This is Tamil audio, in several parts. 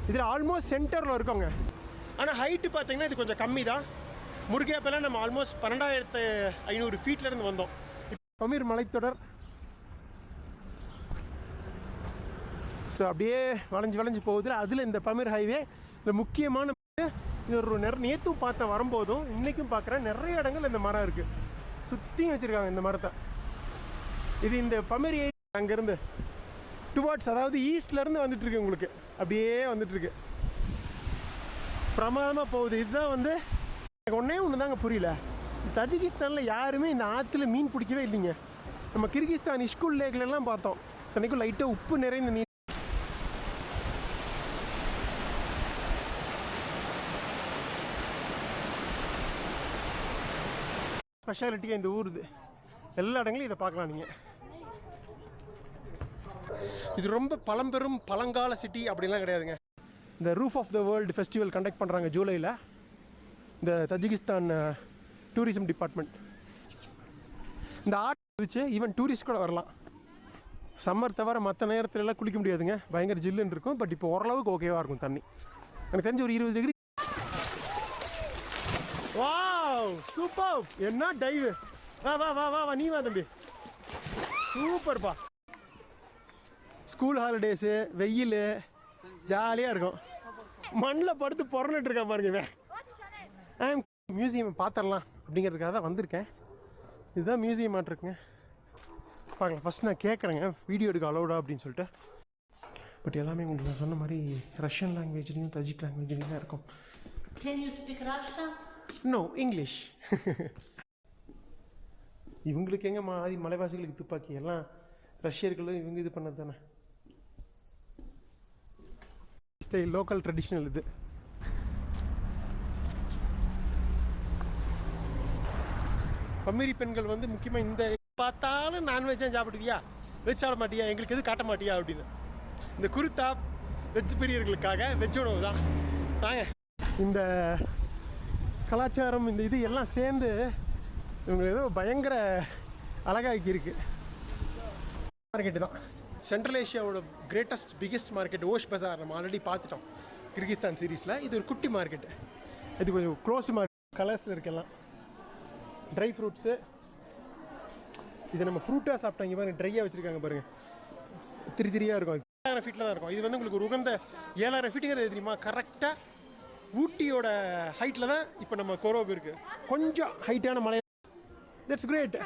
இதில் ஆல்மோஸ்ட் சென்டரில் இருக்கோங்க. ஆனால் ஹைட்டு பார்த்தீங்கன்னா இது கொஞ்சம் கம்மி தான். முருகேப்பெல்லாம் நம்ம ஆல்மோஸ்ட் 12,500 ஃபீட்லேருந்து வந்தோம். பமீர் மலைத்தொடர். ஸோ அப்படியே வளைஞ்சு போகுது. அதில் இந்த பமீர் ஹைவே இந்த முக்கியமான நேற்றும் பார்த்தேன் வரும்போதும் இன்றைக்கும் பார்க்குறேன் நிறைய இடங்கள் இந்த மரம் இருக்குது. சுற்றியும் வச்சுருக்காங்க இந்த மரத்தை. இது இந்த பமீர் ஏரியா அங்கேருந்து டுவார்ட்ஸ், அதாவது ஈஸ்ட்லேருந்து வந்துட்டுருக்கு. உங்களுக்கு அப்படியே வந்துட்டுருக்கு, பிரமாதமாக போகுது. இதுதான் வந்து எனக்கு ஒன்று தாங்க புரியல. தஜிகிஸ்தானில் யாருமே இந்த ஆற்றுல மீன் பிடிக்கவே இல்லைங்க. நம்ம கிர்கிஸ்தான் இஷ்குல் லேக்லாம் பார்த்தோம், அன்றைக்கும் லைட்டாக உப்பு நிறைந்த நீர். ஸ்பெஷாலிட்டியாக இந்த ஊர் இது. எல்லா இடங்களையும் இதை பார்க்கலாம் நீங்கள். இது ரொம்ப பழம்பெரும் பழங்கால சிட்டி அப்படிலாம் கிடையாதுங்க. இந்த roof of the world festival conduct பண்ணுறாங்க ஜூலையில், இந்த தஜிகிஸ்தான் டூரிசம் டிபார்ட்மெண்ட். இந்த ஆர்ட் இருந்துச்சு, ஈவன் டூரிஸ்ட் கூட வரலாம். சம்மர் தவிர மற்ற நேரத்துலலாம் குளிக்க முடியாதுங்க, பயங்கர ஜில்லுன்னு இருக்கும். பட் இப்போ ஓரளவுக்கு ஓகேவாக இருக்கும் தண்ணி. எனக்கு தெரிஞ்ச ஒரு 20 டிகிரி. வாவ் சூப்பர், என்ன டைவ். வா வா வா வா வா நீ வா தம்பி, சூப்பர்ப்பா. ஸ்கூல் ஹாலிடேஸு, வெயில், ஜாலியாக இருக்கும். மண்ணில் படுத்து புறந்துட்டு இருக்கா பாருங்க. மியூசியம் பார்த்துடலாம் அப்படிங்கிறதுக்காக தான் வந்திருக்கேன். இதுதான் மியூசியம் ஆட்டிருக்குங்க, பார்க்கலாம். ஃபஸ்ட் நான் கேட்குறேங்க வீடியோ எடுக்க அலோடா அப்படின்னு சொல்லிட்டு. பட் எல்லாமே உங்களுக்கு நான் சொன்ன மாதிரி ரஷ்யன் லாங்குவேஜ்லேயும் தஜிக் லாங்குவேஜ்லேயும் தான் இருக்கும். No English. இவங்களுக்கு எங்கே மலைவாசிகளுக்கு துப்பாக்கி, எல்லாம் ரஷ்யர்களும் இவங்க இது பண்ணது தானே. ஸ்டைல் லோக்கல் ட்ரெடிஷ்னல் இது. பமீரி பெண்கள் வந்து முக்கியமாக இந்த பார்த்தாலும் நான்வெஜ்ஜாக சாப்பிடுவியா, வெஜ் சாப்பிட மாட்டியா, எங்களுக்கு எதுவும் காட்ட மாட்டியா அப்படின்னு. இந்த குருத்தா வெஜ் பிரியர்களுக்காக வெஜ் உணவு தான். வாங்க, இந்த கலாச்சாரம் இந்த இது எல்லாம் சேர்ந்து இவங்க ஏதோ பயங்கர அழகாக்கி இருக்கு. மார்க்கெட்டு தான் சென்ட்ரல் ஏஷியாவோட greatest biggest market Osh Bazaar. நம்ம ஆல்ரெடி பார்த்துட்டோம் கிர்கிஸ்தான் சீரீஸில். இது ஒரு குட்டி மார்க்கெட்டு, இது கொஞ்சம் க்ளோஸ் மார்க்கெட். கலர்ஸில் இருக்கலாம் ட்ரை ஃப்ரூட்ஸு. இது நம்ம ஃப்ரூட்டாக சாப்பிட்டாங்க பாருங்க, ட்ரையாக வச்சுருக்காங்க பாருங்கள், திரியாக இருக்கும். 7,000 ஃபீட்டில் தான் இருக்கும். இது வந்து உங்களுக்கு ஒரு உகந்த 7,000 ஃபீட்டுங்கிறது தெரியுமா, கரெக்டாக ஊட்டியோட ஹைட்டில் தான் இப்போ நம்ம கோரோக் இருக்குது. கொஞ்சம் ஹைட்டான மலை. That's great.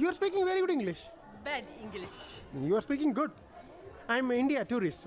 You are speaking very good English. Bad English. You are speaking good. I am India tourist.